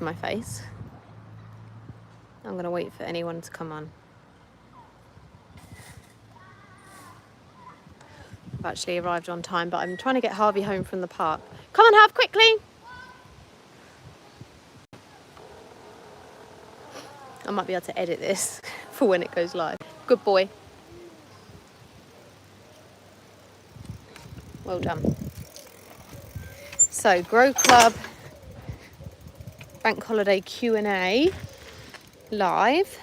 in my face. I'm going to wait for anyone to come on. I've actually arrived on time, but I'm trying to get Harvey home from the park. Come on, Harv, quickly! I might be able to edit this for when it goes live. Good boy. Well done. So, Grow Club Bank Holiday Q&A live.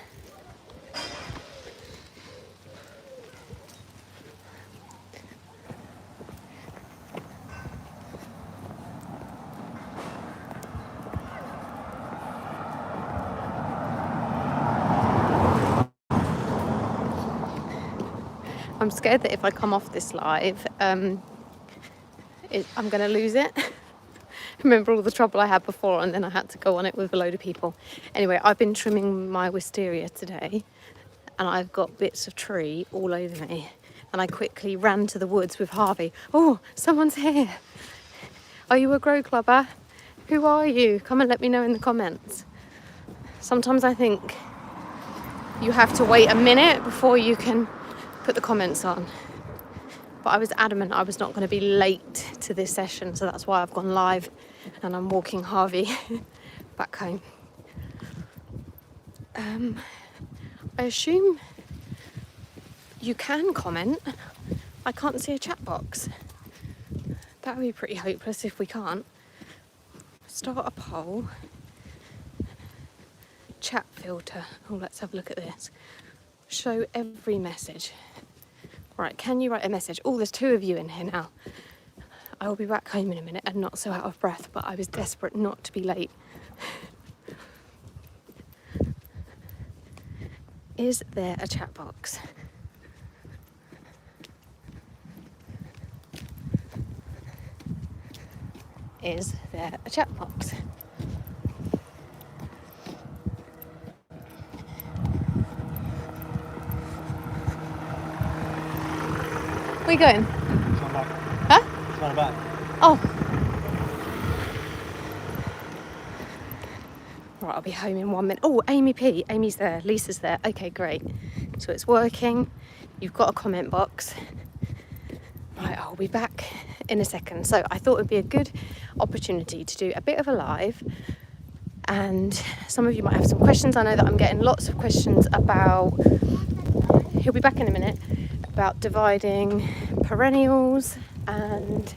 I'm scared that if I come off this live, I'm going to lose it. Remember all the trouble I had before, and then I had to go on it with a load of people. Anyway, I've been trimming my wisteria today, and I've got bits of tree all over me. And I quickly ran to the woods with Harvey. Oh, someone's here. Are you a Grow Clubber? Who are you? Come and let me know in the comments. Sometimes I think you have to wait a minute before you can put the comments on. But I was adamant I was not going to be late to this session, so that's why I've gone live and I'm walking Harvey back home. I assume you can comment. I can't see a chat box. That would be pretty hopeless if we can't. Start a poll. Chat filter. Oh, let's have a look at this. Show every message. Right, can you write a message? Oh, there's 2 of you in here now. I will be back home in a minute and not so out of breath, but I was desperate not to be late. Is there a chat box? Is there a chat box? Where are you going? Huh? It's not back. Oh. Right, I'll be home in 1 minute. Oh, Amy P. Amy's there. Lisa's there. Okay, great. So it's working. You've got a comment box. Right, I'll be back in a second. So I thought it would be a good opportunity to do a bit of a live. And some of you might have some questions. I know that I'm getting lots of questions about, he'll be back in a minute, about dividing perennials and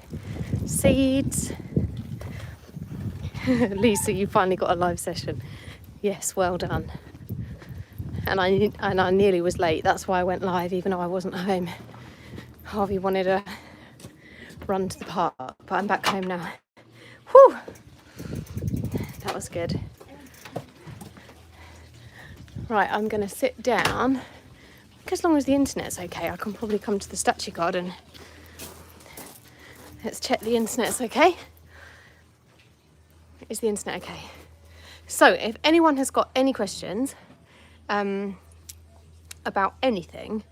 seeds. Lisa, you finally got a live session. Yes, well done. And I nearly was late. That's why I went live, even though I wasn't home. Harvey wanted to run to the park, but I'm back home now. Whew! That was good. Right, I'm going to sit down. As long as the internet's okay, I can probably come to the statue garden. Let's check the internet's okay. Is the internet okay? So if anyone has got any questions about anything,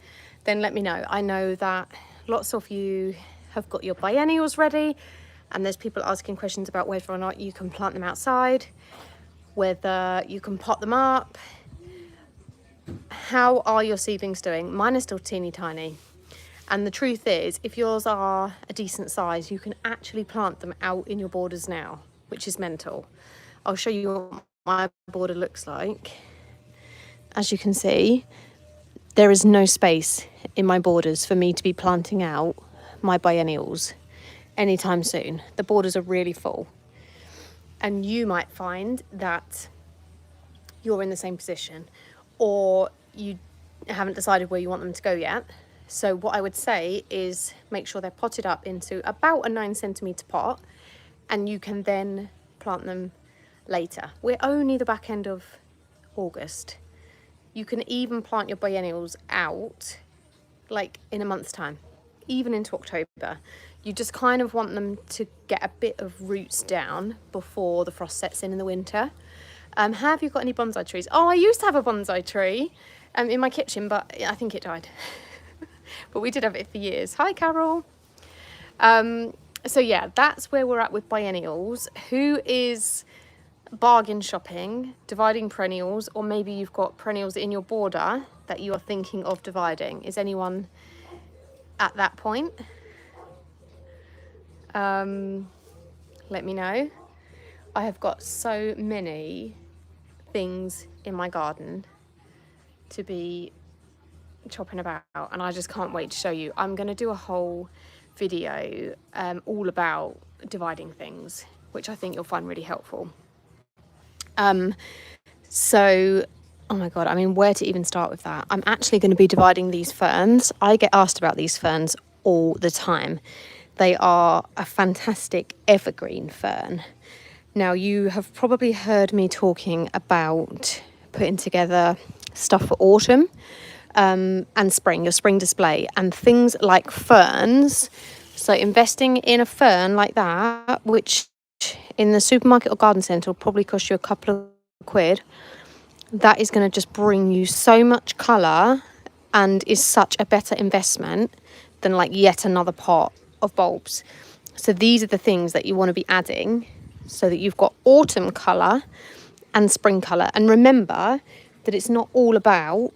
then let me know. I know that lots of you have got your biennials ready, and there's people asking questions about whether or not you can plant them outside, whether you can pot them up. How are your seedlings doing? Mine are still teeny tiny. And the truth is, if yours are a decent size, you can actually plant them out in your borders now, which is mental. I'll show you what my border looks like. As you can see, there is no space in my borders for me to be planting out my biennials anytime soon. The borders are really full. And you might find that you're in the same position, or you haven't decided where you want them to go yet. So what I would say is make sure they're potted up into about a 9cm pot, and you can then plant them later. We're only the back end of August. You can even plant your biennials out like in a month's time, even into October. You just kind of want them to get a bit of roots down before the frost sets in the winter. Have you got any bonsai trees? Oh, I used to have a bonsai tree in my kitchen, but I think it died. But we did have it for years. Hi, Carol. So yeah, that's where we're at with biennials. Who is bargain shopping, dividing perennials, or maybe you've got perennials in your border that you are thinking of dividing. Is anyone at that point? Let me know. I have got so many things in my garden to be chopping about, and I just can't wait to show you. I'm going to do a whole video all about dividing things, which I think you'll find really helpful. So, oh my God, I mean, where to even start with that? I'm actually going to be dividing these ferns. I get asked about these ferns all the time. They are a fantastic evergreen fern. Now, you have probably heard me talking about putting together stuff for autumn and spring, your spring display, and things like ferns. So investing in a fern like that, which in the supermarket or garden centre will probably cost you a couple of quid, that is going to just bring you so much colour and is such a better investment than like yet another pot of bulbs. So these are the things that you want to be adding so that you've got autumn colour and spring colour. And remember that it's not all about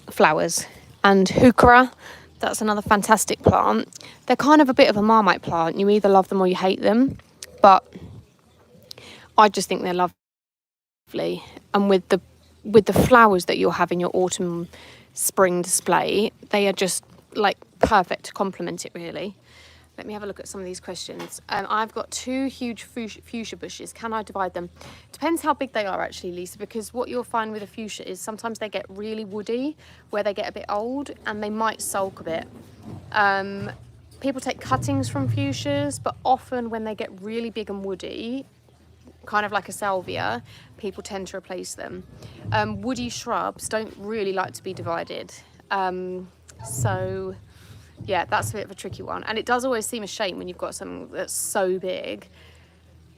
flowers. And heuchera, that's another fantastic plant. They're kind of a bit of a Marmite plant. You either love them or you hate them, but I just think they're lovely. And with the flowers that you'll have in your autumn spring display, they are just like perfect to complement it, really. Let me have a look at some of these questions. I've got 2 huge fuchsia bushes. Can I divide them? Depends how big they are, actually, Lisa, because what you'll find with a fuchsia is sometimes they get really woody where they get a bit old and they might sulk a bit. People take cuttings from fuchsias, but often when they get really big and woody, kind of like a salvia, people tend to replace them. Woody shrubs don't really like to be divided. So yeah, that's a bit of a tricky one. And it does always seem a shame when you've got something that's so big,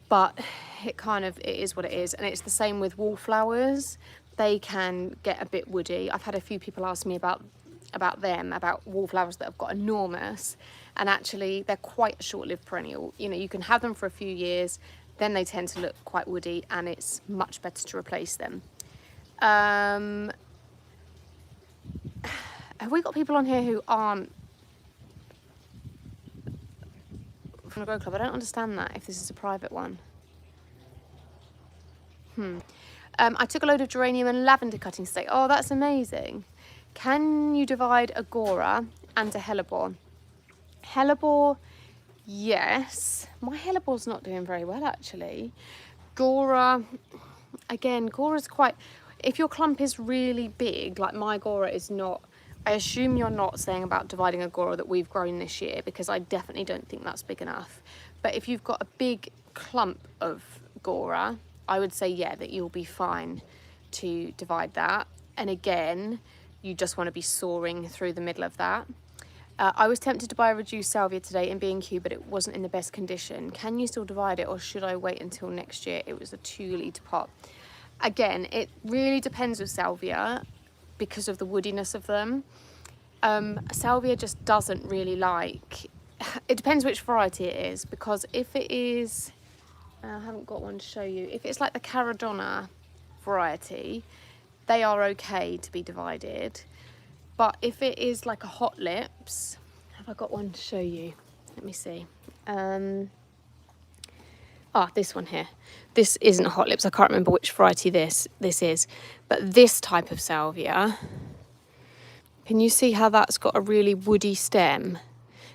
but it is what it is. And it's the same with wallflowers. They can get a bit woody. I've had a few people ask me about wallflowers that have got enormous, and actually they're quite a short-lived perennial. You know, you can have them for a few years, then they tend to look quite woody, and it's much better to replace them. Have we got people on here who aren't from the Grow Club? I don't understand that, if this is a private one. I took a load of geranium and lavender cuttings today. Oh, that's amazing. Can you divide a Gora and a hellebore? Hellebore, yes. My hellebor's not doing very well, actually. Gora, again, Gora's quite... If your clump is really big, like my Gora is not... I assume you're not saying about dividing a Gora that we've grown this year, because I definitely don't think that's big enough. But if you've got a big clump of Gora, I would say, yeah, that you'll be fine to divide that. And again, you just want to be soaring through the middle of that. I was tempted to buy a reduced salvia today in B&Q, but it wasn't in the best condition. Can you still divide it, or should I wait until next year? It was a 2-litre pot. Again, it really depends with salvia because of the woodiness of them. Salvia just doesn't really like... It depends which variety it is, because if it is... I haven't got one to show you. If it's like the Caradonna variety, they are okay to be divided. But if it is like a hot lips, have I got one to show you? Let me see. This one here. This isn't a hot lips. I can't remember which variety this is. But this type of salvia, can you see how that's got a really woody stem?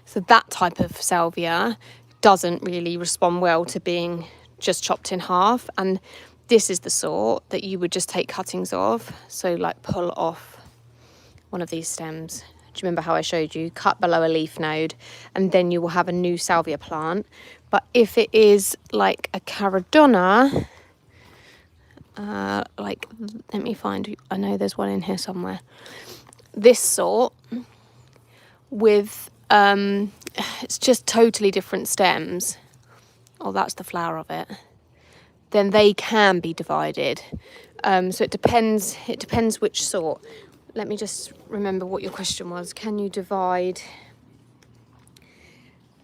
So that type of salvia doesn't really respond well to being just chopped in half. And this is the sort that you would just take cuttings of. So like pull off one of these stems. Do you remember how I showed you? Cut below a leaf node, and then you will have a new salvia plant. But if it is like a Caradonna, let me find, I know there's one in here somewhere. This sort with, it's just totally different stems. Oh, that's the flower of it. Then they can be divided. So it depends which sort. Let me just remember what your question was. Can you divide?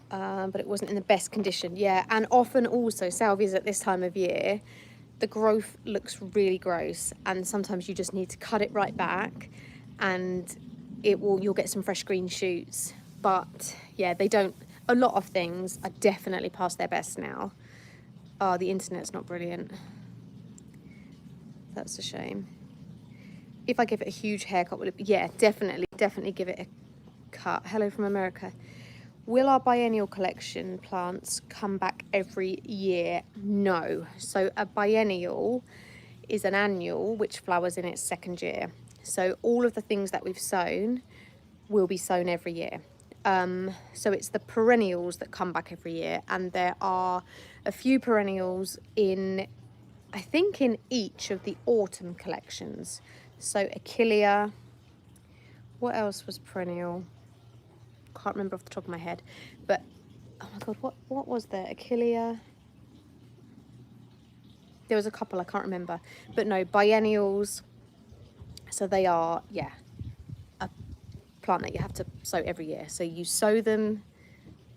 But it wasn't in the best condition. Yeah, and often also salvias at this time of year the growth looks really gross, and sometimes you just need to cut it right back, and you'll get some fresh green shoots. But yeah, they don't, a lot of things are definitely past their best now. Oh, the internet's not brilliant. That's a shame. If I give it a huge haircut, will it be? Yeah, definitely give it a cut. Hello from America. Will our biennial collection plants come back every year? No. So a biennial is an annual which flowers in its second year. So all of the things that we've sown will be sown every year. So it's the perennials that come back every year, and there are a few perennials in, I think, in each of the autumn collections. So Achillea, what else was perennial? Can't remember off the top of my head, but oh my god, what was there? Achillea. There was a couple, I can't remember, but no, biennials. So they are, yeah, a plant that you have to sow every year. So you sow them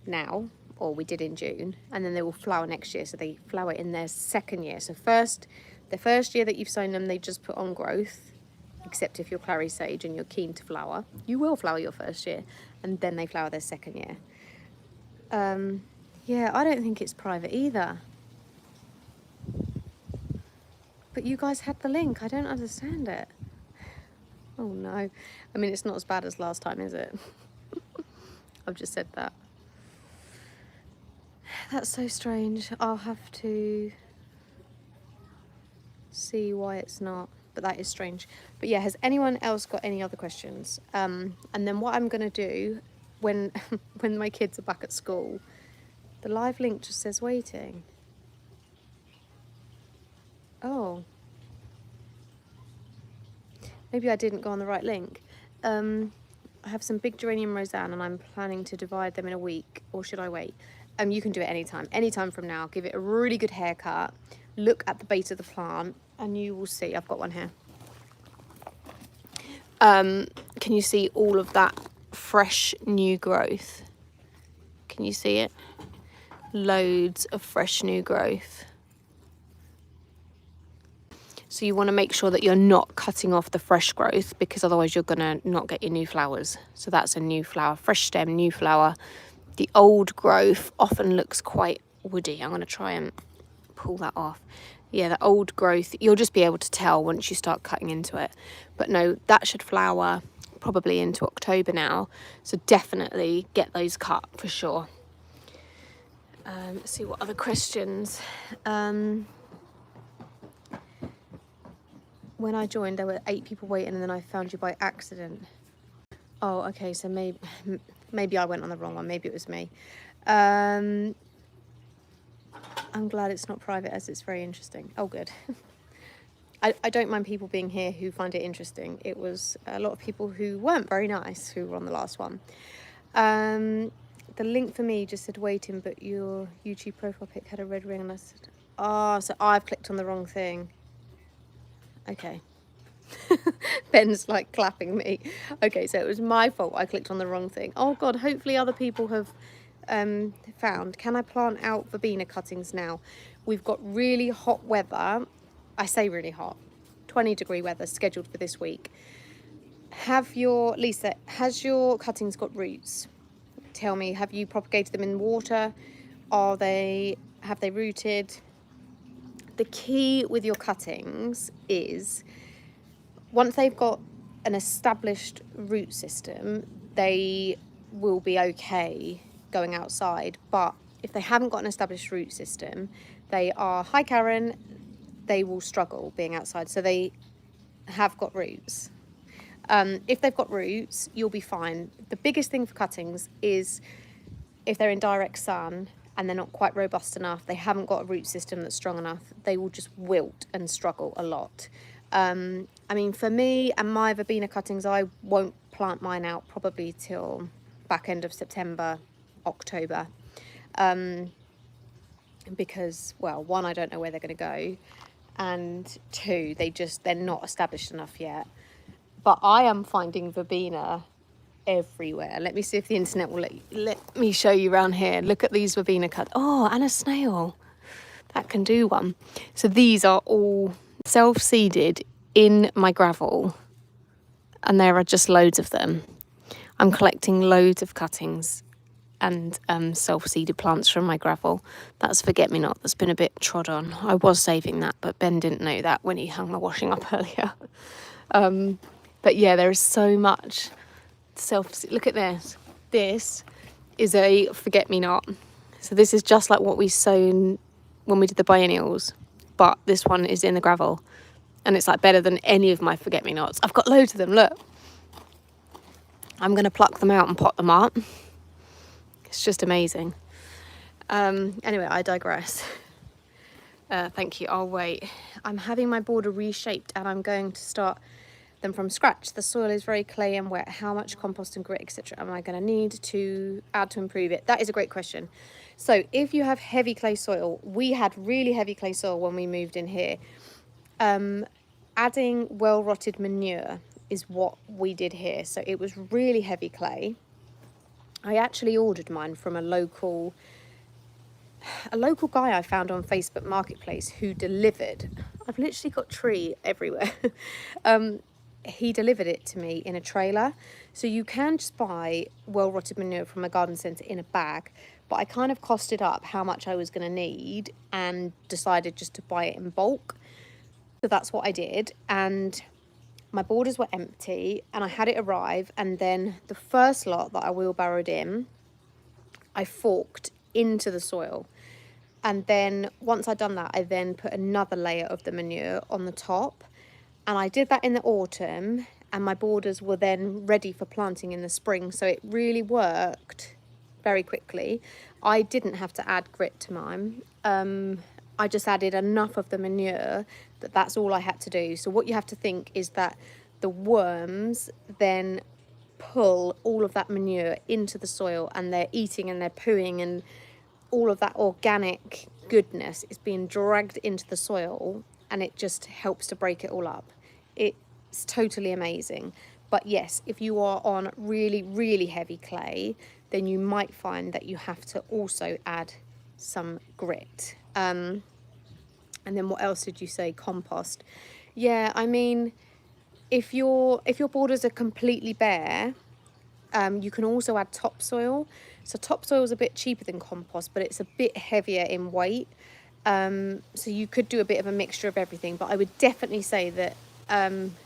now, or we did in June, and then they will flower next year. So they flower in their second year. So the first year that you've sown them, they just put on growth, except if you're clary sage and you're keen to flower, you will flower your first year, and then they flower their second year. Yeah, I don't think it's private either. But you guys had the link. I don't understand it. Oh no. I mean, it's not as bad as last time, is it? I've just said that. That's so strange. I'll have to see why it's not. But that is strange. But yeah, has anyone else got any other questions? And then what I'm going to do when when my kids are back at school, the live link just says waiting. Oh. Maybe I didn't go on the right link. I have some big geranium Roseanne, and I'm planning to divide them in a week, or should I wait? You can do it anytime from now. Give it a really good haircut. Look at the base of the plant, and you will see. I've got one here. Can you see all of that fresh new growth? Can you see it? Loads of fresh new growth. So you want to make sure that you're not cutting off the fresh growth, because otherwise you're going to not get your new flowers. So that's a new flower, fresh stem, new flower. The old growth often looks quite woody. I'm going to try and pull that off. Yeah, the old growth, you'll just be able to tell once you start cutting into it. But no, that should flower probably into October now. So definitely get those cut for sure. Let's see what other questions. When I joined, there were 8 people waiting, and then I found you by accident. Oh, okay, so maybe I went on the wrong one. Maybe it was me. I'm glad it's not private, as it's very interesting. Oh, good. I don't mind people being here who find it interesting. It was a lot of people who weren't very nice who were on the last one. The link for me just said waiting, but your YouTube profile pic had a red ring, and I said, oh, so I've clicked on the wrong thing. Okay. Ben's like clapping me. Okay, so it was my fault. I clicked on the wrong thing. Oh God, hopefully other people have found. Can I plant out verbena cuttings now? We've got really hot weather. I say really hot. 20-degree weather scheduled for this week. Lisa, has your cuttings got roots? Tell me, have you propagated them in water? Have they rooted? The key with your cuttings is, once they've got an established root system, they will be okay going outside. But if they haven't got an established root system, they are, hi Karen, they will struggle being outside. So they have got roots. If they've got roots, you'll be fine. The biggest thing for cuttings is if they're in direct sun and they're not quite robust enough, they haven't got a root system that's strong enough, they will just wilt and struggle a lot. I mean, for me and my verbena cuttings, I won't plant mine out probably till back end of September, October. Because, well, one, I don't know where they're going to go, and two, they're not established enough yet. But I am finding verbena everywhere. Let me see if the internet will let me show you around here. Look at these verbena cuts. Oh, and a snail. that can do one. So these are all self-seeded in my gravel, and there are just loads of them. I'm collecting loads of cuttings and self-seeded plants from my gravel. That's forget-me-not that's been a bit trod on. I was saving that, but Ben didn't know that when he hung my washing up earlier. But yeah, there is so much look at this. This is a forget-me-not. So this is just like what we sown when we did the biennials, but this one is in the gravel, and it's like better than any of my forget-me-nots. I've got loads of them, look. I'm going to pluck them out and pot them up. It's just amazing. Anyway, I digress. Thank you, I'll wait. I'm having my border reshaped and I'm going to start them from scratch. The soil is very clay and wet. How much compost and grit, etc. am I going to need to add to improve it? That is a great question. So if you have heavy clay soil, we had really heavy clay soil when we moved in here. Adding well-rotted manure is what we did here. So it was really heavy clay. I actually ordered mine from a local guy I found on Facebook Marketplace who delivered. I've literally got tree everywhere. He delivered it to me in a trailer. So you can just buy well-rotted manure from a garden centre in a bag, but I kind of costed up how much I was going to need and decided just to buy it in bulk. So that's what I did, and my borders were empty and I had it arrive, and then the first lot that I wheelbarrowed in, I forked into the soil. And then once I'd done that, I then put another layer of the manure on the top. And I did that in the autumn, and my borders were then ready for planting in the spring. So it really worked very quickly. I didn't have to add grit to mine. I just added enough of the manure that's all I had to do. So what you have to think is that the worms then pull all of that manure into the soil, and they're eating and they're pooing, and all of that organic goodness is being dragged into the soil, and it just helps to break it all up. It's totally amazing. But yes, if you are on really, really heavy clay, then you might find that you have to also add some grit. And then what else did you say? Compost. Yeah, I mean, if your borders are completely bare, you can also add topsoil. So topsoil is a bit cheaper than compost, but it's a bit heavier in weight. So you could do a bit of a mixture of everything, but I would definitely say that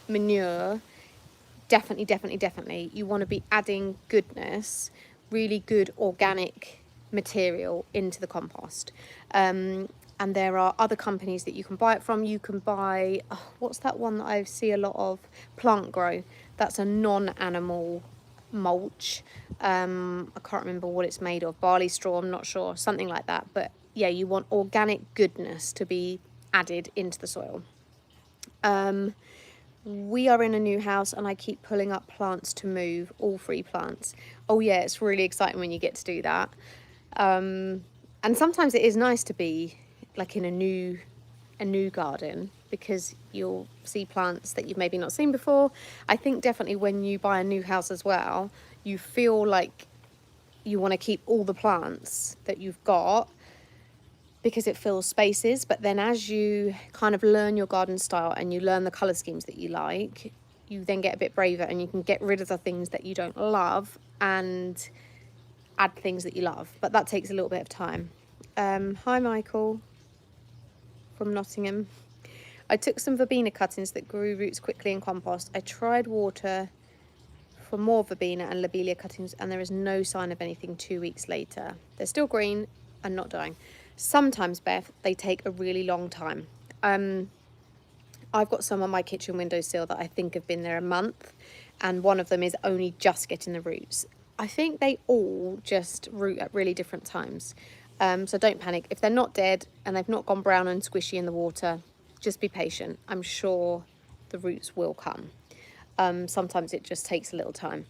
manure, definitely, you want to be adding goodness, really good organic material into the compost. And there are other companies that you can buy it from. You can buy, what's that one that I see a lot of? Plant Grow. That's a non-animal mulch. I can't remember what it's made of. Barley straw, I'm not sure. Something like that. But yeah, you want organic goodness to be added into the soil. We are in a new house and I keep pulling up plants to move, all free plants. Oh yeah, it's really exciting when you get to do that. And sometimes it is nice to be like in a new garden, because you'll see plants that you've maybe not seen before. I think definitely when you buy a new house as well, you feel like you want to keep all the plants that you've got because it fills spaces. But then as you kind of learn your garden style and you learn the colour schemes that you like, you then get a bit braver and you can get rid of the things that you don't love and add things that you love. But that takes a little bit of time. Hi Michael from Nottingham. I took some verbena cuttings that grew roots quickly in compost. I tried water for more verbena and lobelia cuttings, and there is no sign of anything 2 weeks later. They're still green and not dying. Sometimes, Beth, they take a really long time. I've got some on my kitchen windowsill that I think have been there a month, and one of them is only just getting the roots. I think they all just root at really different times. So don't panic. If they're not dead and they've not gone brown and squishy in the water, just be patient. I'm sure the roots will come. Sometimes it just takes a little time.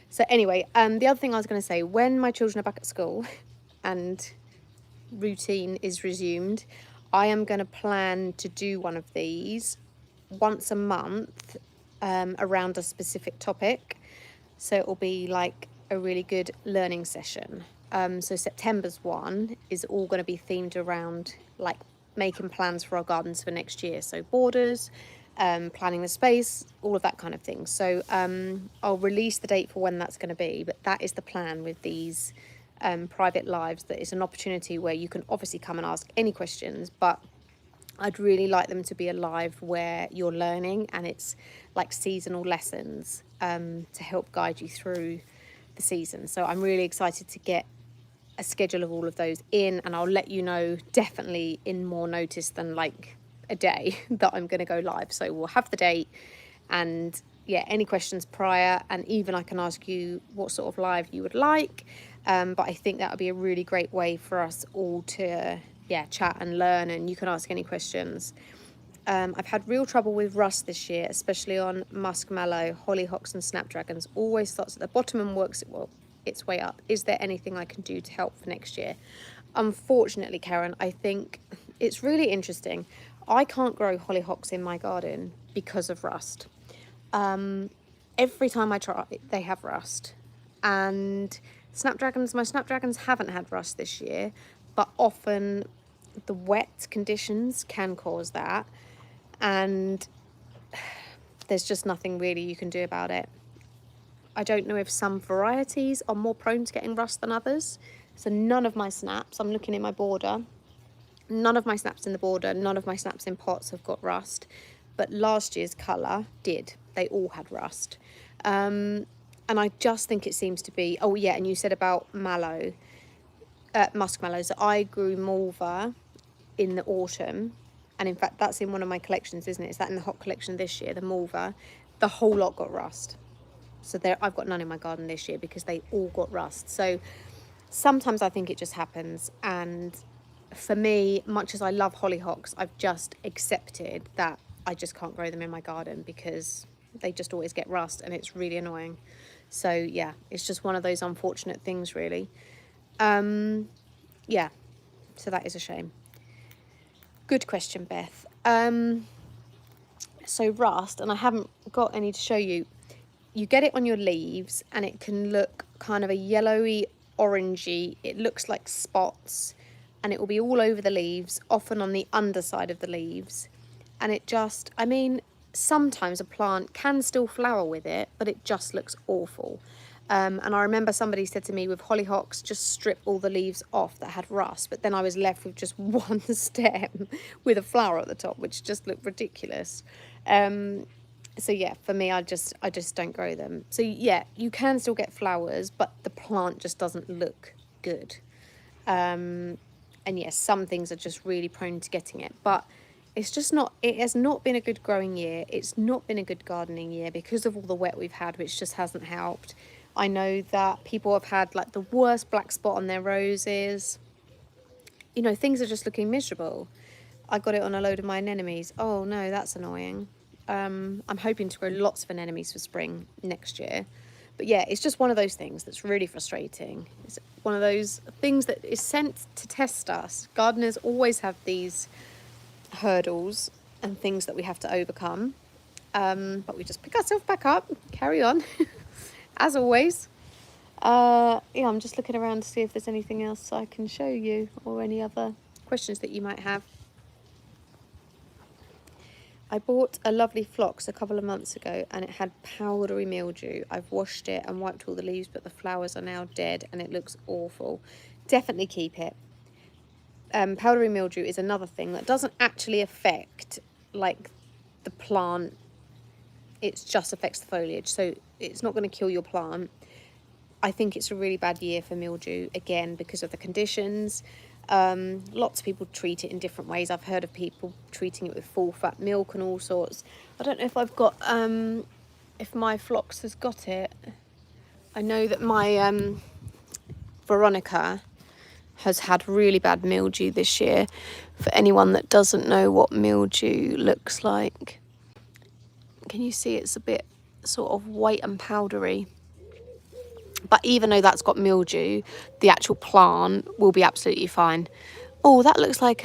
So anyway, the other thing I was going to say, when my children are back at school and routine is resumed, I am going to plan to do one of these once a month around a specific topic. So it will be like a really good learning session. So September's one is all going to be themed around like making plans for our gardens for next year. So borders, planning the space, all of that kind of thing. So I'll release the date for when that's going to be, but that is the plan with these private lives. That is an opportunity where you can obviously come and ask any questions, but I'd really like them to be a live where you're learning, and it's like seasonal lessons to help guide you through the season. So I'm really excited to get a schedule of all of those in, and I'll let you know definitely in more notice than like a day that I'm going to go live. So we'll have the date, and yeah, any questions prior, and even I can ask you what sort of live you would like. But I think that would be a really great way for us all to chat and learn, and you can ask any questions. I've had real trouble with rust this year, especially on muskmallow, hollyhocks and snapdragons. Always starts at the bottom and works its way up. Is there anything I can do to help for next year? Unfortunately, Karen, I think it's really interesting. I can't grow hollyhocks in my garden because of rust. Every time I try, they have rust. And my snapdragons haven't had rust this year, but often the wet conditions can cause that, and there's just nothing really you can do about it. I don't know if some varieties are more prone to getting rust than others. So none of my snaps, I'm looking in my border, none of my snaps in the border, none of my snaps in pots have got rust, but last year's colour did. They all had rust. And I just think it seems to be, oh yeah, and you said about muskmallows. So I grew malva in the autumn, and in fact that's in one of my collections, isn't it? Is that in the hot collection this year, the malva? The whole lot got rust. So I've got none in my garden this year because they all got rust. So sometimes I think it just happens, and for me, much as I love hollyhocks, I've just accepted that I just can't grow them in my garden because they just always get rust, and it's really annoying. So yeah, it's just one of those unfortunate things, really. Yeah, so that is a shame. Good question, Beth. So rust, and I haven't got any to show you. You get it on your leaves, and it can look kind of a yellowy, orangey. It looks like spots, and it will be all over the leaves, often on the underside of the leaves. And it just, I mean, sometimes a plant can still flower with it, but it just looks awful. And I remember somebody said to me with hollyhocks, just strip all the leaves off that had rust, but then I was left with just one stem with a flower at the top, which just looked ridiculous. So yeah, for me, I just don't grow them. So yeah, you can still get flowers, but the plant just doesn't look good. And yes, some things are just really prone to getting it, but it's just not, it has not been a good growing year. It's not been a good gardening year because of all the wet we've had, which just hasn't helped. I know that people have had like the worst black spot on their roses. You know, things are just looking miserable. I got it on a load of my anemones. Oh no, that's annoying. I'm hoping to grow lots of anemones for spring next year. But yeah, it's just one of those things that's really frustrating. It's one of those things that is sent to test us. Gardeners always have these hurdles and things that we have to overcome. But we just pick ourselves back up, carry on, as always. Yeah, I'm just looking around to see if there's anything else I can show you or any other questions that you might have. I bought a lovely phlox a couple of months ago, and it had powdery mildew. I've washed it and wiped all the leaves, but the flowers are now dead and it looks awful. Definitely keep it. Powdery mildew is another thing that doesn't actually affect like the plant. It just affects the foliage, so it's not going to kill your plant. I think it's a really bad year for mildew, again, because of the conditions. Lots of people treat it in different ways. I've heard of people treating it with full fat milk and all sorts. I don't know if I've got, if my phlox has got it. I know that my Veronica has had really bad mildew this year. For anyone that doesn't know what mildew looks like, can you see it's a bit sort of white and powdery? But even though that's got mildew, the actual plant will be absolutely fine. Oh, that looks like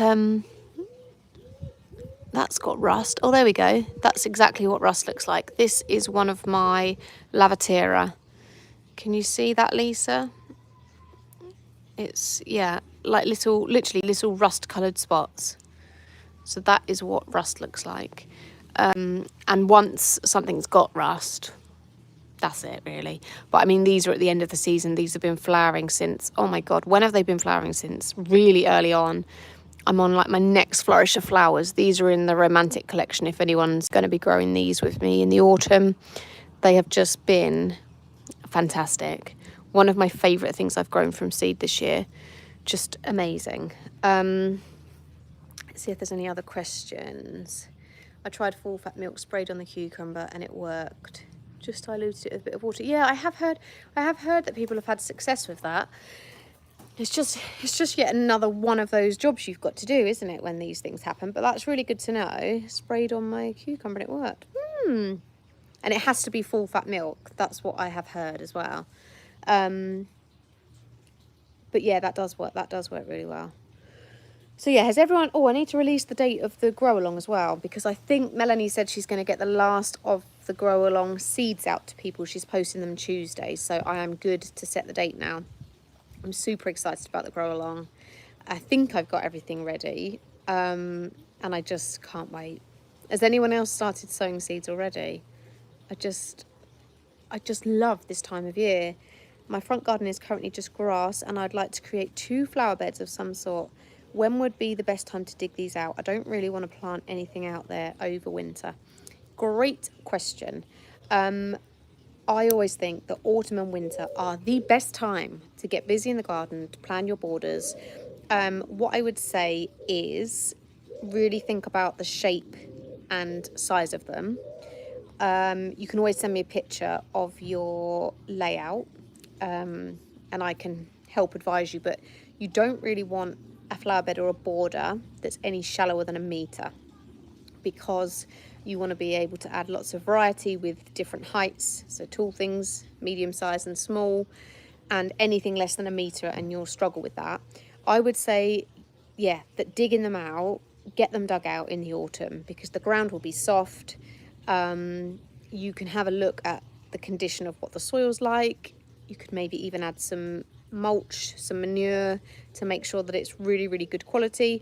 that's got rust. Oh, there we go. That's exactly what rust looks like. This is one of my Lavatera. Can you see that, Lisa? It's, yeah, like literally little rust coloured spots. So that is what rust looks like. And once something's got rust, that's it really. But I mean, these are at the end of the season. These have been flowering since, oh my God, when have they been flowering since? Really early on. I'm on like my next flourish of flowers. These are in the Romantic collection if anyone's going to be growing these with me in the autumn. They have just been fantastic. One of my favourite things I've grown from seed this year. Just amazing. Let's see if there's any other questions. I tried full fat milk, sprayed on the cucumber, and it worked. Just diluted it with a bit of water. Yeah, I have heard that people have had success with that. It's just yet another one of those jobs you've got to do, isn't it, when these things happen? But that's really good to know. Sprayed on my cucumber and it worked. And it has to be full fat milk. That's what I have heard as well. But yeah, that does work. That does work really well. So yeah, has everyone... Oh, I need to release the date of the grow along as well, because I think Melanie said she's going to get the last of the grow along seeds out to people. She's posting them Tuesday, so I am good to set the date now. I'm super excited about the grow along. I think I've got everything ready, and I just can't wait. Has anyone else started sowing seeds already? I just love this time of year. My front garden is currently just grass, and I'd like to create 2 flower beds of some sort. When would be the best time to dig these out? I don't really want to plant anything out there over winter. Great question. I always think that autumn and winter are the best time to get busy in the garden, to plan your borders. What I would say is really think about the shape and size of them. You can always send me a picture of your layout, and I can help advise you, but you don't really want a flower bed or a border that's any shallower than 1 metre, because you want to be able to add lots of variety with different heights, so tall things, medium size and small, and anything less than 1 metre, and you'll struggle with that. I would say, yeah, that digging them out, get them dug out in the autumn, because the ground will be soft. You can have a look at the condition of what the soil's like. You could maybe even add some mulch, some manure, to make sure that it's really, really good quality.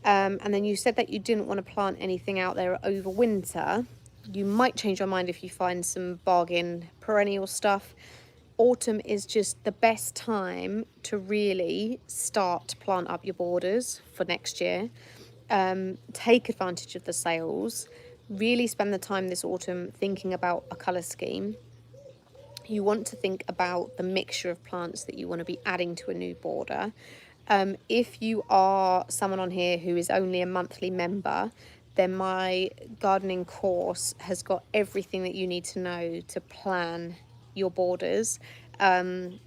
And then you said that you didn't want to plant anything out there over winter. You might change your mind if you find some bargain perennial stuff. Autumn is just the best time to really start to plant up your borders for next year. Take advantage of the sales. Really spend the time this autumn thinking about a colour scheme. You want to think about the mixture of plants that you want to be adding to a new border. If you are someone on here who is only a monthly member, then my gardening course has got everything that you need to know to plan your borders, and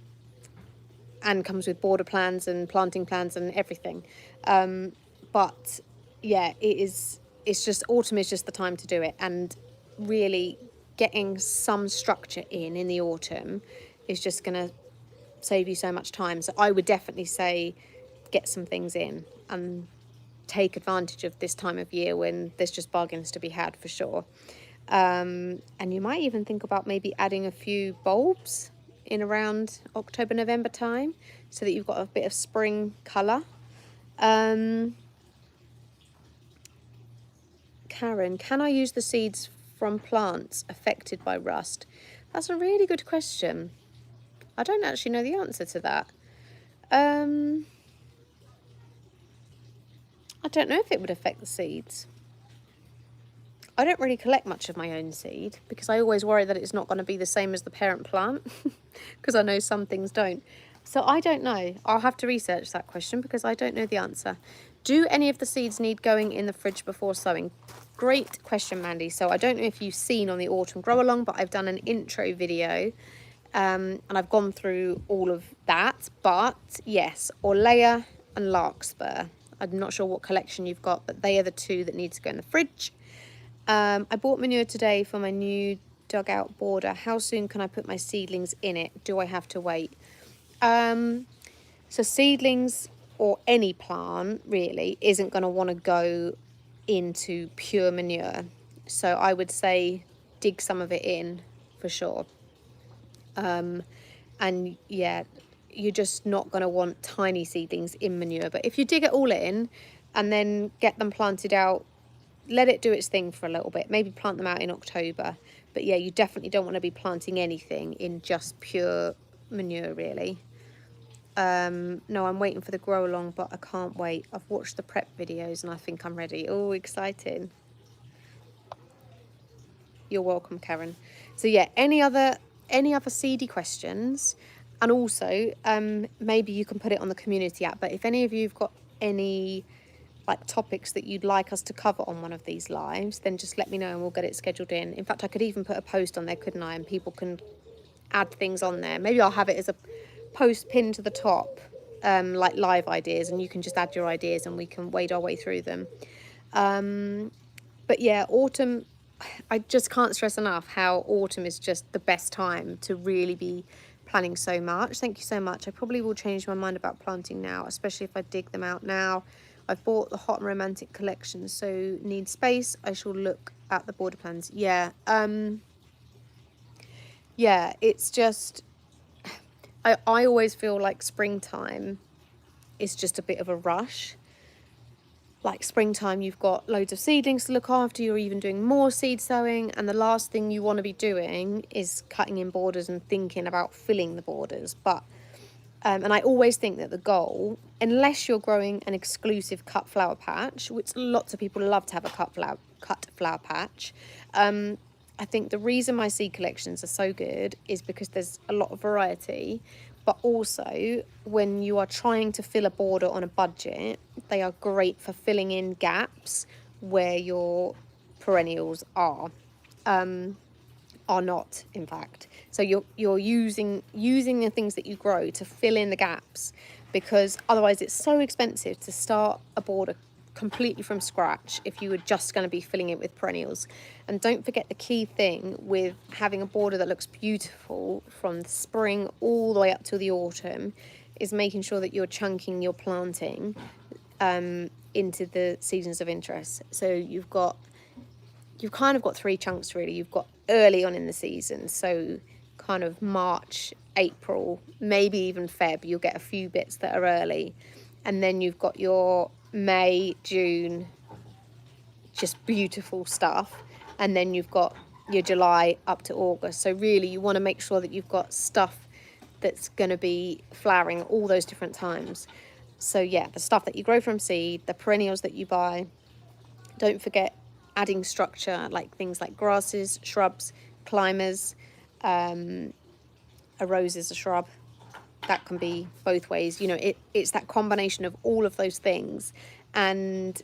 comes with border plans and planting plans and everything. But yeah, it's just autumn is just the time to do it, and really getting some structure in the autumn is just going to save you so much time. So I would definitely say get some things in and take advantage of this time of year when there's just bargains to be had for sure. And you might even think about maybe adding a few bulbs in around October, November time, so that you've got a bit of spring colour. Karen, can I use the seeds from plants affected by rust? That's a really good question. I don't actually know the answer to that. I don't know if it would affect the seeds. I don't really collect much of my own seed because I always worry that it's not going to be the same as the parent plant, because I know some things don't. So I don't know. I'll have to research that question because I don't know the answer. Do any of the seeds need going in the fridge before sowing? Great question, Mandy. So I don't know if you've seen on the autumn grow along, but I've done an intro video, and I've gone through all of that. But yes, Orlea and Larkspur. I'm not sure what collection you've got, but they are the 2 that need to go in the fridge. I bought manure today for my new dugout border. How soon can I put my seedlings in it? Do I have to wait? So seedlings or any plant really isn't going to want to go into pure manure. So I would say dig some of it in for sure. And yeah, you're just not going to want tiny seedlings in manure. But if you dig it all in, and then get them planted out. Let it do its thing for a little bit. Maybe plant them out in October. But yeah, you definitely don't want to be planting anything in just pure manure, really. No, I'm waiting for the grow along, but I can't wait. I've watched the prep videos and I think I'm ready. Oh, exciting. You're welcome, Karen. So yeah, any other seedy questions? And also, maybe you can put it on the community app, but if any of you have got any like topics that you'd like us to cover on one of these lives, then just let me know and we'll get it scheduled in. In fact, I could even put a post on there, couldn't I? And people can add things on there. Maybe I'll have it as a post pinned to the top, like live ideas, and you can just add your ideas and we can wade our way through them. But yeah, autumn, I just can't stress enough how autumn is just the best time to really be planning so much. Thank you so much. I probably will change my mind about planting now, especially if I dig them out now. I've bought the Hot and Romantic collection, so need space. I shall look at the border plans. Yeah, yeah, it's just, I always feel like springtime is just a bit of a rush. Like springtime, you've got loads of seedlings to look after, you're even doing more seed sowing, and the last thing you want to be doing is cutting in borders and thinking about filling the borders. But and I always think that the goal, unless you're growing an exclusive cut flower patch, which lots of people love to have a cut flower patch, I think the reason my seed collections are so good is because there's a lot of variety, but also when you are trying to fill a border on a budget, they are great for filling in gaps where your perennials are not, in fact. So you're using the things that you grow to fill in the gaps, because otherwise it's so expensive to start a border completely from scratch if you were just going to be filling it with perennials. And don't forget, the key thing with having a border that looks beautiful from the spring all the way up to the autumn is making sure that you're chunking your planting into the seasons of interest. So you've kind of got three chunks really. You've got early on in the season, so kind of March, April, maybe even Feb, you'll get a few bits that are early. And then you've got your May, June, just beautiful stuff. And then you've got your July up to August. So really you want to make sure that you've got stuff that's going to be flowering all those different times. So yeah, the stuff that you grow from seed, the perennials that you buy. Don't forget adding structure, like things like grasses, shrubs, climbers. A rose is a shrub. That can be both ways. You know, it's that combination of all of those things. And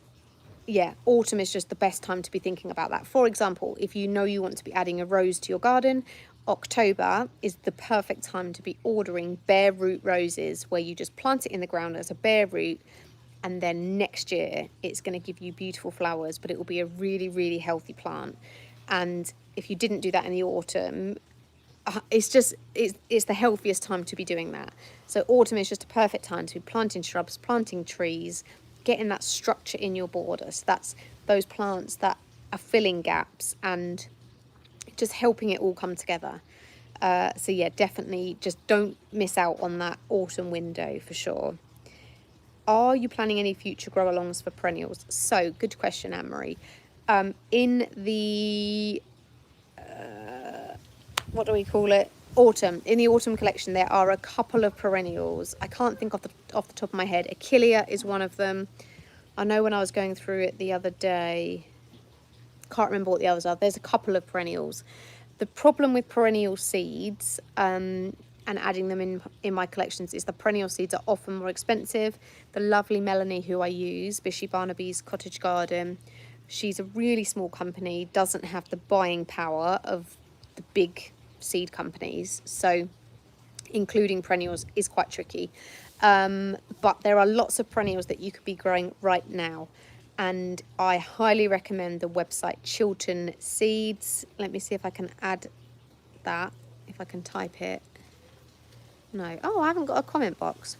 yeah, autumn is just the best time to be thinking about that. For example, if you know you want to be adding a rose to your garden, October is the perfect time to be ordering bare root roses, where you just plant it in the ground as a bare root, and then next year it's going to give you beautiful flowers, but it will be a really, really healthy plant. And if you didn't do that in the autumn, it's the healthiest time to be doing that. So autumn is just a perfect time to be planting shrubs, planting trees, getting that structure in your border. So that's those plants that are filling gaps and just helping it all come together. So yeah, definitely just don't miss out on that autumn window for sure. Are you planning any future grow alongs for perennials? So good question, Anne-Marie. In the what do we call it? Autumn. In the autumn collection, there are a couple of perennials. I can't think off the top of my head. Achillea is one of them. I know when I was going through it the other day, can't remember what the others are. There's a couple of perennials. The problem with perennial seeds and adding them in my collections is the perennial seeds are often more expensive. The lovely Melanie, who I use, Bishy Barnaby's Cottage Garden, she's a really small company, doesn't have the buying power of the big seed companies, so including perennials is quite tricky. But there are lots of perennials that you could be growing right now, and I highly recommend the website Chiltern Seeds. Let me see if I can add that, if I can type it. No, oh, I haven't got a comment box.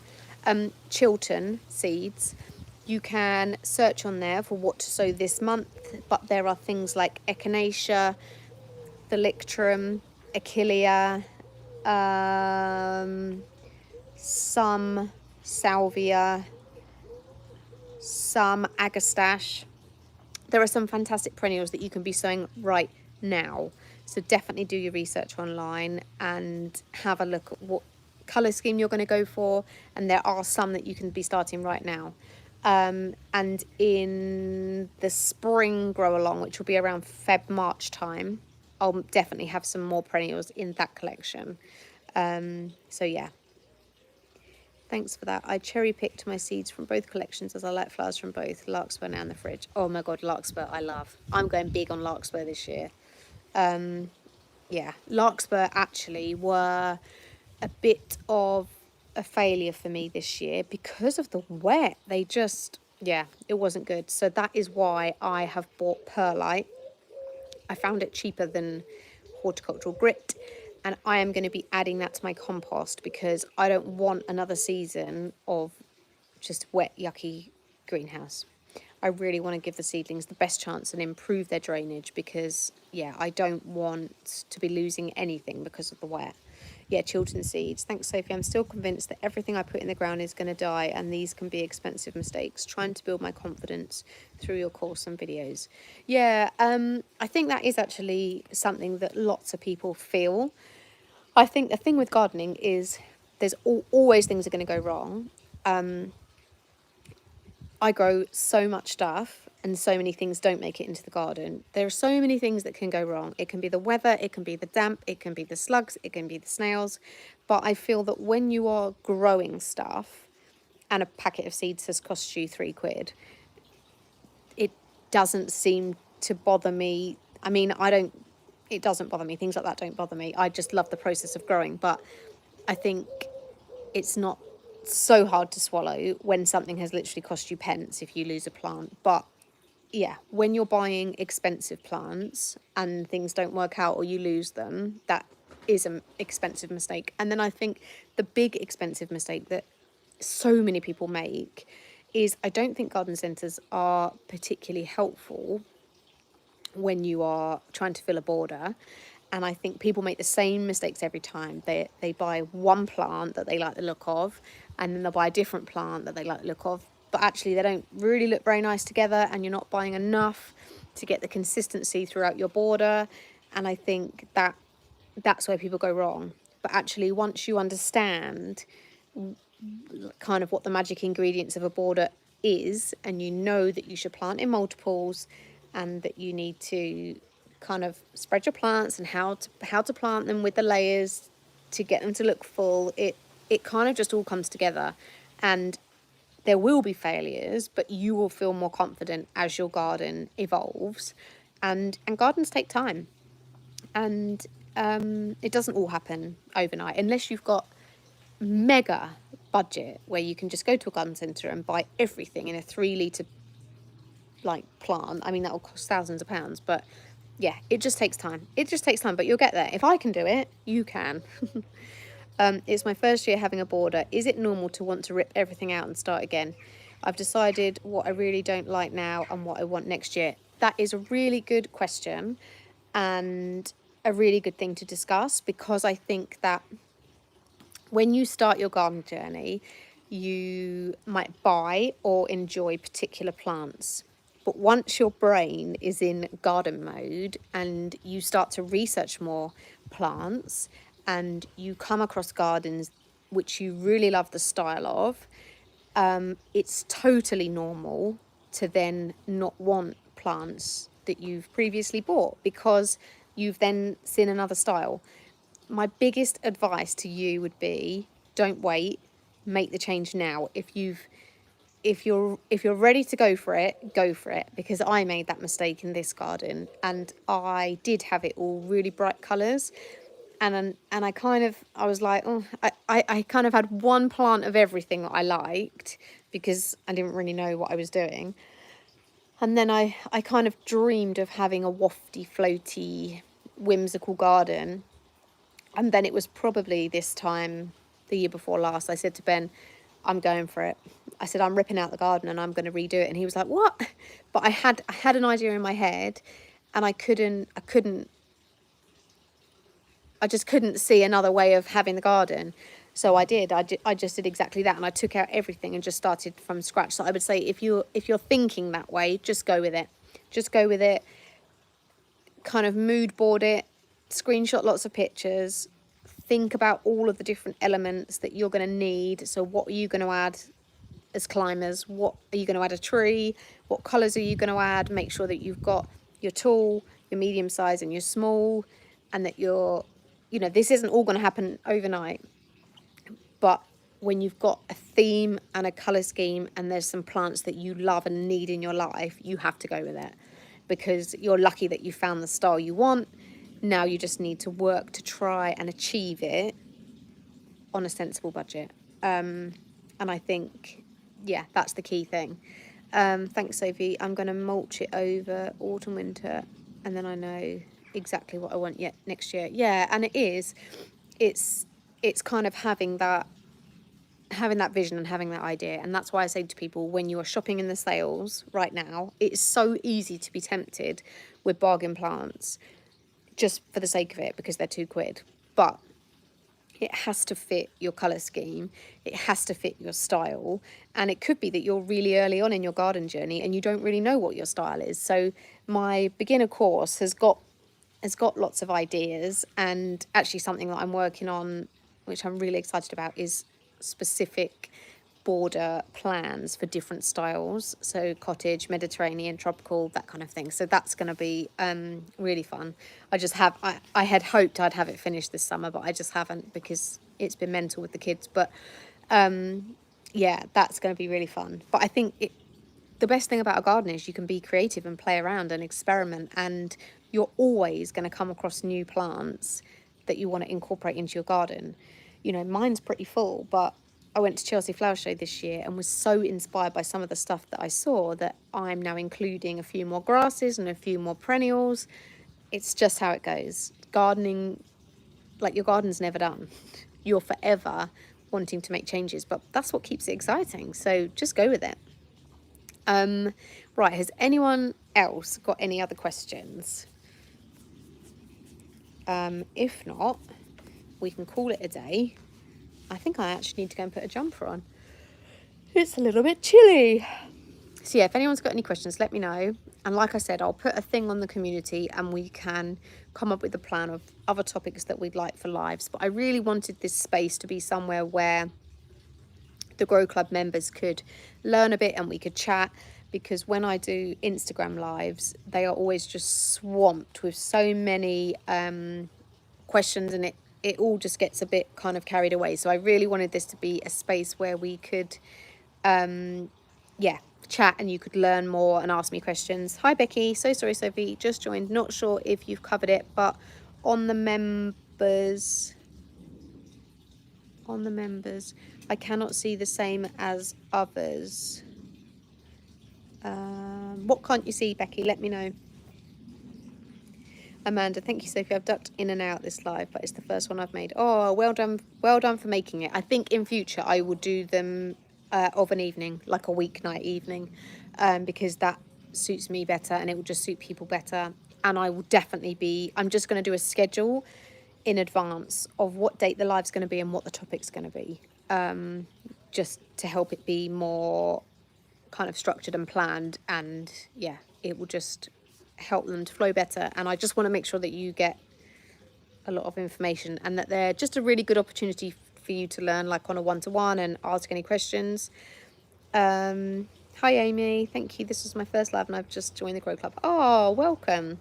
Chiltern Seeds. You can search on there for what to sow this month, but there are things like Echinacea, Thalictrum, Achillea, some Salvia, some agastache. There are some fantastic perennials that you can be sowing right now. So definitely do your research online and have a look at what colour scheme you're going to go for. And there are some that you can be starting right now. And in the spring grow along, which will be around March time, I'll definitely have some more perennials in that collection. So yeah. Thanks for that. I cherry picked my seeds from both collections as I like flowers from both. Larkspur now in the fridge. Oh my God, larkspur I love. I'm going big on larkspur this year. Yeah, larkspur actually were a bit of a failure for me this year because of the wet. They just, yeah, it wasn't good. So that is why I have bought perlite. I found it cheaper than horticultural grit, and I am going to be adding that to my compost because I don't want another season of just wet, yucky greenhouse. I really want to give the seedlings the best chance and improve their drainage because, yeah, I don't want to be losing anything because of the wet. Yeah, Chiltern seeds. Thanks, Sophie. I'm still convinced that everything I put in the ground is going to die, and these can be expensive mistakes. Trying to build my confidence through your course and videos. Yeah, I think that is actually something that lots of people feel. I think the thing with gardening is there's always things are going to go wrong. I grow so much stuff and so many things don't make it into the garden. There are so many things that can go wrong. It can be the weather, it can be the damp, it can be the slugs, it can be the snails. But I feel that when you are growing stuff and a packet of seeds has cost you £3, it doesn't seem to bother me. I mean, it doesn't bother me. Things like that don't bother me. I just love the process of growing. But I think it's not so hard to swallow when something has literally cost you pence if you lose a plant. But yeah, when you're buying expensive plants and things don't work out or you lose them, that is an expensive mistake. And then I think the big expensive mistake that so many people make is I don't think garden centres are particularly helpful when you are trying to fill a border. And I think people make the same mistakes every time. They buy one plant that they like the look of, and then they'll buy a different plant that they like the look of, but actually they don't really look very nice together, and you're not buying enough to get the consistency throughout your border. And I think that's where people go wrong. But actually, once you understand kind of what the magic ingredients of a border is, and you know that you should plant in multiples and that you need to kind of spread your plants and how to plant them with the layers to get them to look full, it kind of just all comes together. And there will be failures, but you will feel more confident as your garden evolves. And gardens take time, and it doesn't all happen overnight unless you've got mega budget where you can just go to a garden centre and buy everything in a 3 litre like plant. I mean, that will cost thousands of pounds, but yeah, it just takes time. It just takes time, but you'll get there. If I can do it, you can. It's my first year having a border. Is it normal to want to rip everything out and start again? I've decided what I really don't like now and what I want next year. That is a really good question and a really good thing to discuss, because I think that when you start your garden journey, you might buy or enjoy particular plants. But once your brain is in garden mode and you start to research more plants and you come across gardens which you really love the style of, it's totally normal to then not want plants that you've previously bought because you've then seen another style. My biggest advice to you would be don't wait, make the change now. If you're ready to go for it, because I made that mistake in this garden and I did have it all really bright colours, and I was like, oh, I kind of had one plant of everything that I liked because I didn't really know what I was doing. And then I kind of dreamed of having a wafty, floaty, whimsical garden. And then it was probably this time, the year before last, I said to Ben, I'm going for it. I said, I'm ripping out the garden and I'm going to redo it. And he was like, what? But I had an idea in my head and I just couldn't see another way of having the garden. So I just did exactly that, and I took out everything and just started from scratch. So I would say if you're thinking that way, just go with it. Just go with it. Kind of mood board it, screenshot lots of pictures, think about all of the different elements that you're going to need. So what are you going to add as climbers? What are you going to add a tree? What colours are you going to add? Make sure that you've got your tall, your medium size and your small, and that this isn't all going to happen overnight. But when you've got a theme and a colour scheme and there's some plants that you love and need in your life, you have to go with it, because you're lucky that you found the style you want. Now you just need to work to try and achieve it on a sensible budget. And I think, yeah, that's the key thing. Thanks, Sophie. I'm going to mulch it over autumn, winter, and then I know exactly what I want next year. Yeah, and it's kind of having that vision and having that idea. And that's why I say to people, when you are shopping in the sales right now, it's so easy to be tempted with bargain plants just for the sake of it, because they're £2. But it has to fit your colour scheme, it has to fit your style, and it could be that you're really early on in your garden journey and you don't really know what your style is. So my beginner course has got lots of ideas, and actually something that I'm working on, which I'm really excited about, is specific border plans for different styles, so cottage, Mediterranean, tropical, that kind of thing. So that's going to be really fun. I had hoped I'd have it finished this summer, but I just haven't, because it's been mental with the kids. But yeah, that's going to be really fun. But I think the best thing about a garden is you can be creative and play around and experiment, and you're always going to come across new plants that you want to incorporate into your garden. Mine's pretty full, but I went to Chelsea Flower Show this year and was so inspired by some of the stuff that I saw that I'm now including a few more grasses and a few more perennials. It's just how it goes. Gardening, like, your garden's never done. You're forever wanting to make changes, but that's what keeps it exciting. So just go with it. Right, has anyone else got any other questions? If not, we can call it a day. I think I actually need to go and put a jumper on. It's a little bit chilly. So yeah, if anyone's got any questions, let me know. And like I said, I'll put a thing on the community and we can come up with a plan of other topics that we'd like for lives. But I really wanted this space to be somewhere where the Grow Club members could learn a bit and we could chat, because when I do Instagram lives, they are always just swamped with so many questions, and it all just gets a bit kind of carried away. So I really wanted this to be a space where we could chat and you could learn more and ask me questions. Hi Becky, so sorry Sophie, just joined, not sure if you've covered it, but on the members I cannot see the same as others. What can't you see, Becky? Let me know. Amanda, thank you, Sophie. I've ducked in and out this live, but it's the first one I've made. Oh, well done for making it. I think in future I will do them of an evening, like a weeknight evening, because that suits me better and it will just suit people better. And I will definitely I'm just going to do a schedule in advance of what date the live's going to be and what the topic's going to be, just to help it be more kind of structured and planned, and yeah, it will just help them to flow better. And I just want to make sure that you get a lot of information and that they're just a really good opportunity for you to learn, like on a one-to-one, and ask any questions. Hi Amy, thank you. This is my first live and I've just joined the Grow Club. Oh, welcome.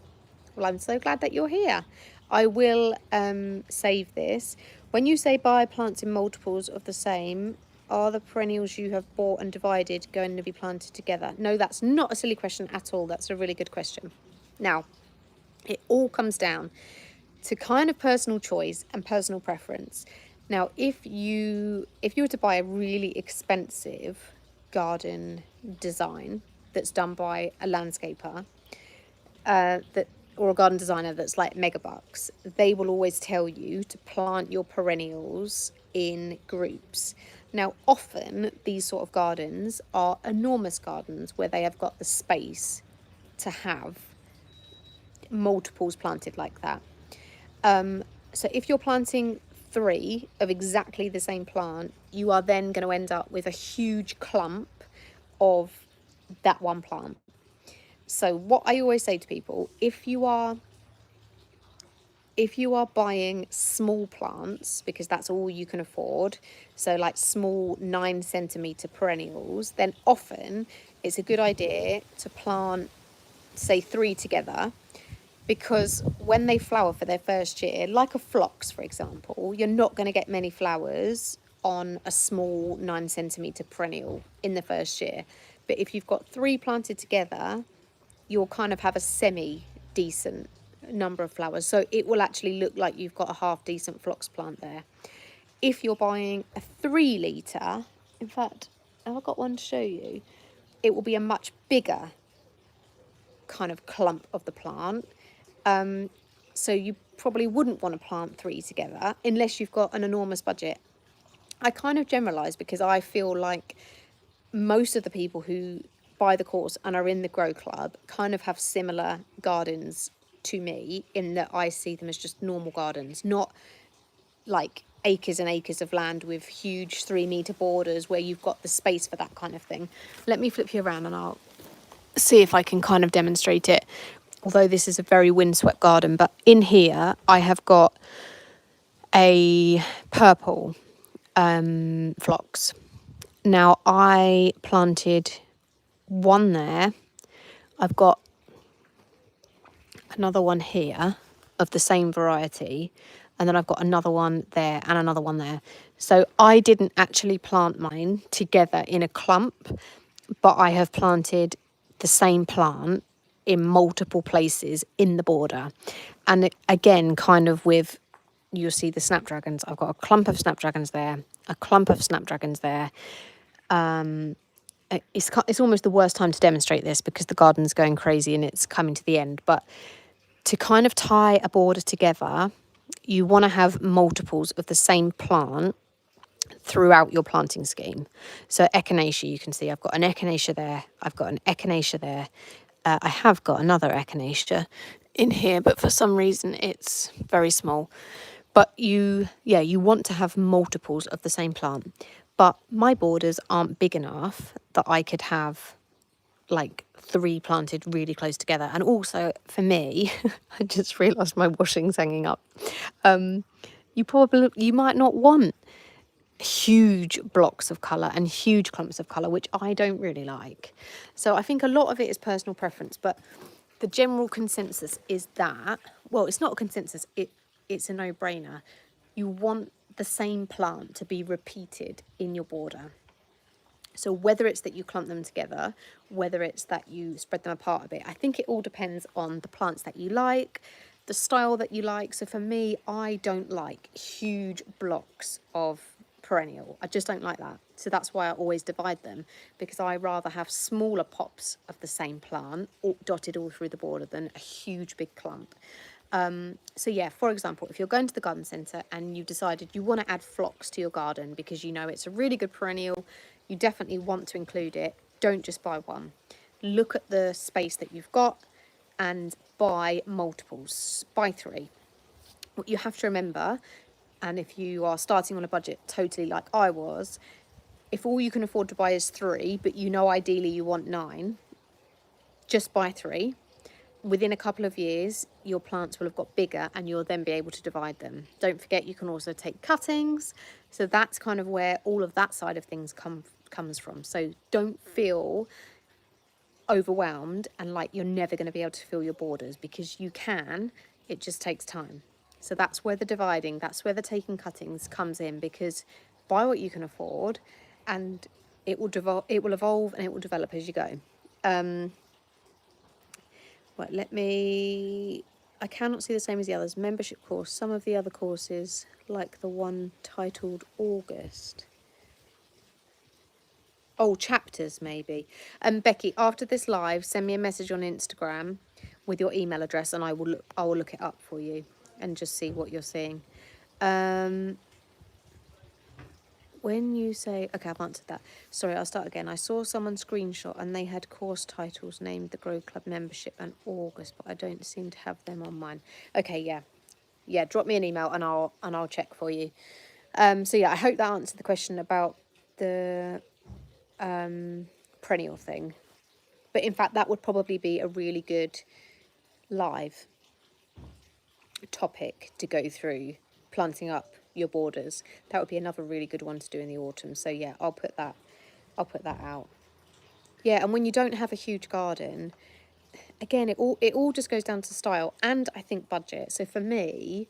Well, I'm so glad that you're here. I will save this. When you say buy plants in multiples of the same, are the perennials you have bought and divided going to be planted together? No, that's not a silly question at all. That's a really good question. Now, it all comes down to kind of personal choice and personal preference. Now, if you were to buy a really expensive garden design that's done by a landscaper, or a garden designer that's like mega bucks, they will always tell you to plant your perennials in groups. Now, often these sort of gardens are enormous gardens where they have got the space to have multiples planted like that. So if you're planting 3 of exactly the same plant, you are then going to end up with a huge clump of that one plant. So what I always say to people, if you are buying small plants, because that's all you can afford, so like small 9 centimeter perennials, then often it's a good idea to plant, say, 3 together, because when they flower for their first year, like a phlox, for example, you're not going to get many flowers on a small 9 centimeter perennial in the first year. But if you've got 3 planted together, you'll kind of have a semi-decent number of flowers. So it will actually look like you've got a half decent phlox plant there. If you're buying a 3 litre, in fact, have I got one to show you? It will be a much bigger kind of clump of the plant. So you probably wouldn't want to plant 3 together unless you've got an enormous budget. I kind of generalise because I feel like most of the people who buy the course and are in the Grow Club kind of have similar gardens to me, in that I see them as just normal gardens, not like acres and acres of land with huge 3-meter borders where you've got the space for that kind of thing. Let me flip you around and I'll see if I can kind of demonstrate it. Although this is a very windswept garden, but in here I have got a purple phlox. Now I planted one there. I've got another one here of the same variety, and then I've got another one there and another one there. So I didn't actually plant mine together in a clump, but I have planted the same plant in multiple places in the border. And again, kind of with, you'll see the snapdragons. I've got a clump of snapdragons there, a clump of snapdragons there. It's almost the worst time to demonstrate this because the garden's going crazy and it's coming to the end. But to kind of tie a border together, you want to have multiples of the same plant throughout your planting scheme. So echinacea, you can see I've got an echinacea there, I've got an echinacea there, I have got another echinacea in here, but for some reason it's very small. But you want to have multiples of the same plant. But my borders aren't big enough that I could have like 3 planted really close together. And also for me, I just realised my washing's hanging up. You might not want huge blocks of colour and huge clumps of colour, which I don't really like. So I think a lot of it is personal preference, but the general consensus is that, well, it's not a consensus, it's a no-brainer. You want the same plant to be repeated in your border. So whether it's that you clump them together, whether it's that you spread them apart a bit, I think it all depends on the plants that you like, the style that you like. So for me, I don't like huge blocks of perennial. I just don't like that. So that's why I always divide them, because I rather have smaller pops of the same plant dotted all through the border than a huge big clump. So yeah, for example, if you're going to the garden centre and you've decided you want to add phlox to your garden because you know it's a really good perennial, you definitely want to include it, don't just buy one. Look at the space that you've got and buy multiples, buy 3. What you have to remember, and if you are starting on a budget totally like I was, if all you can afford to buy is 3, but you know ideally you want 9, just buy 3. Within a couple of years, your plants will have got bigger and you'll then be able to divide them. Don't forget, you can also take cuttings. So that's kind of where all of that side of things comes from. So don't feel overwhelmed and like you're never going to be able to fill your borders, because you can. It just takes time. So that's where the dividing, that's where the taking cuttings comes in, because buy what you can afford and it will evolve and it will develop as you go. Right, I cannot see the same as the others. Membership course. Some of the other courses, like the one titled August. Oh, chapters maybe. Becky, after this live, send me a message on Instagram with your email address and I will look it up for you and just see what you're seeing. When you say, okay, I've answered that. Sorry, I'll start again. I saw someone screenshot and they had course titles named the Grow Club membership and August, but I don't seem to have them on mine. Okay, yeah. yeah, drop me an email and I'll check for you. So yeah, I hope that answered the question about the perennial thing. But in fact, that would probably be a really good live topic to go through, planting up your borders. That would be another really good one to do in the autumn. So yeah, I'll put that out. Yeah, and when you don't have a huge garden, again, it all just goes down to style and I think budget. So for me,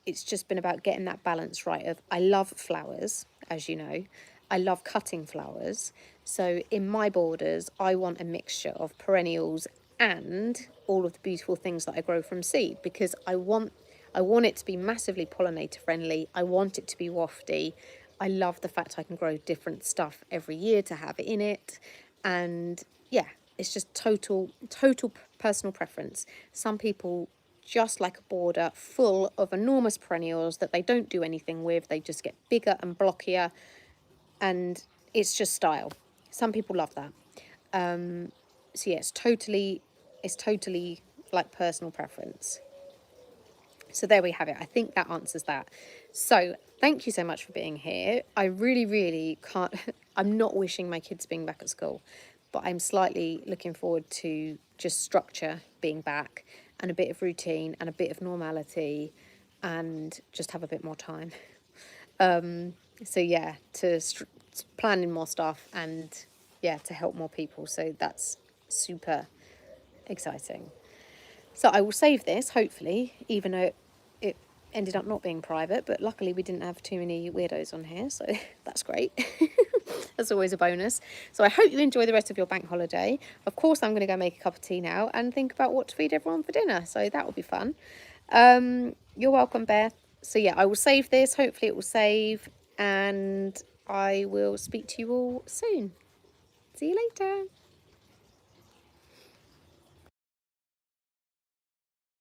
it's just been about getting that balance right of, I love flowers, as you know. I love cutting flowers. So in my borders, I want a mixture of perennials and all of the beautiful things that I grow from seed, because I want it to be massively pollinator friendly. I want it to be wafty. I love the fact I can grow different stuff every year to have in it. And yeah, it's just total personal preference. Some people just like a border full of enormous perennials that they don't do anything with. They just get bigger and blockier, and it's just style. Some people love that. So yeah, it's totally like personal preference. So there we have it. I think that answers that. So thank you so much for being here. I really can't, I'm not wishing my kids being back at school, but I'm slightly looking forward to just structure being back and a bit of routine and a bit of normality and just have a bit more time. So yeah, to plan in more stuff and yeah, to help more people. So that's super exciting. So I will save this, hopefully, even though it ended up not being private, but luckily we didn't have too many weirdos on here, so that's great. That's always a bonus. So I hope you enjoy the rest of your bank holiday. Of course, I'm going to go make a cup of tea now and think about what to feed everyone for dinner, so that will be fun. You're welcome, Beth. So yeah, I will save this. Hopefully it will save, and I will speak to you all soon. See you later.